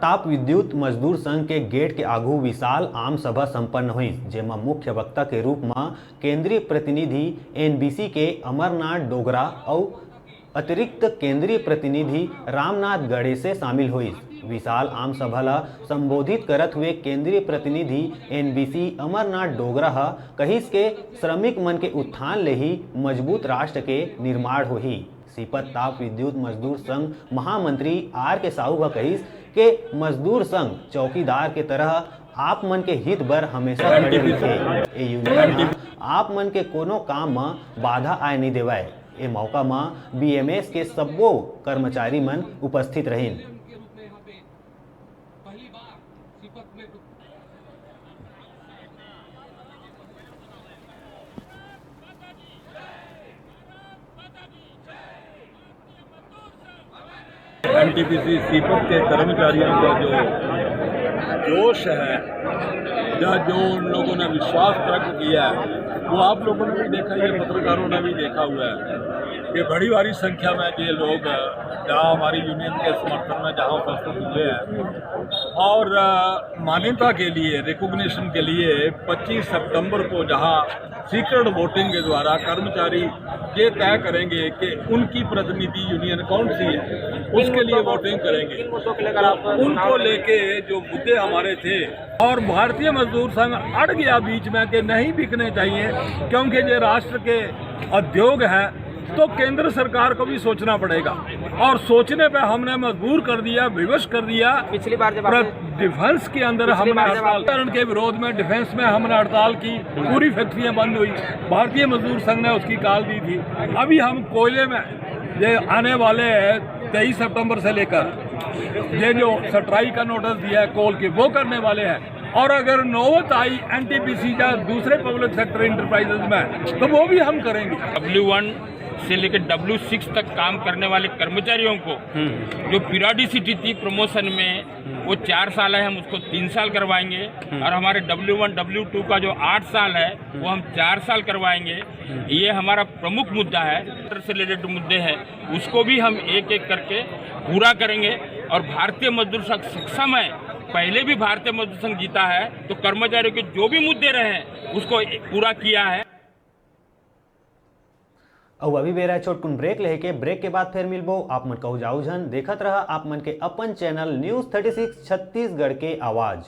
ताप विद्युत मजदूर संघ के गेट के आगू विशाल आम सभा संपन्न हुई, जेमा मुख्य वक्ता के रूप में केंद्रीय प्रतिनिधि एनबीसी के अमरनाथ डोगरा और अतिरिक्त केंद्रीय प्रतिनिधि रामनाथ गणेशे शामिल हुई। विशाल आम सभा ला संबोधित करत हुए केंद्रीय प्रतिनिधि एनबीसी अमरनाथ डोगरा कहिस के श्रमिक मन के उत्थान ले ही मजबूत राष्ट्र के निर्माण होही। सीपत ताप विद्युत मजदूर संघ महामंत्री आर के साहू का कहिस के मजदूर संघ चौकीदार के तरह आप मन के हित बर हमेशा खड़े रहिथे। ए यूनियन आप मन के कोनो काम में बाधा आए नहीं देवाय। ए मौका में बीएमएस के सब्बो कर्मचारी मन उपस्थित रहिन। एनटीपीसी सीपत के कर्मचारियों का जो जोश है या जो उन लोगों ने विश्वास व्यक्त किया है वो आप लोगों ने भी देखा, ये पत्रकारों ने भी देखा हुआ है कि बड़ी भारी संख्या में ये लोग जहाँ हमारी यूनियन के समर्थन में जहाँ उपस्थित हुए हैं और मान्यता के लिए, रिकॉग्निशन के लिए 25 सितंबर को जहाँ सीक्रेट वोटिंग के द्वारा कर्मचारी ये तय करेंगे कि उनकी प्रतिनिधि यूनियन कौन सी है, उसके लिए वोटिंग करेंगे। उनको लेके जो मुद्दे हमारे थे और भारतीय मजदूर संघ अड़ गया बीच में कि नहीं बिकने चाहिए क्योंकि ये राष्ट्र के उद्योग है, तो केंद्र सरकार को भी सोचना पड़ेगा और सोचने पे हमने मजबूर कर दिया, विवश कर दिया। पिछली बार जब डिफेंस के अंदर हमने हड़ताल के विरोध में डिफेंस में हमने हड़ताल की, पूरी फैक्ट्रियां बंद हुई, भारतीय मजदूर संघ ने उसकी कॉल दी थी। अभी हम कोयले में ये आने वाले 23 सितंबर से लेकर ये जो स्ट्राइक का नोटिस दिया है कोल के, वो करने वाले हैं। और अगर नौबत आई एनटीपीसी या दूसरे पब्लिक सेक्टर इंटरप्राइजेज में तो वो भी हम करेंगे। W1 से लेकर W6 तक काम करने वाले कर्मचारियों को जो पीरियडिसिटी थी प्रमोशन में वो 4 साल है, हम उसको 3 साल करवाएंगे। और हमारे W1 W2 का जो 8 साल है वो हम 4 साल करवाएंगे। ये हमारा प्रमुख मुद्दा है। से रिलेटेड मुद्दे हैं उसको भी हम एक एक करके पूरा करेंगे। और भारतीय मजदूर संघ सक्षम है, पहले भी भारतीय मजदूर संघ जीता है, तो कर्मचारियों के जो भी मुद्दे रहे उसको पूरा किया है। अब अभी बेरा छोटकुन ब्रेक लेके ब्रेक के बाद फिर मिलबो। आप मन कहू जाऊ झन देखत रहा आप मन के अपन चैनल न्यूज़ 36 छत्तीसगढ़ के आवाज।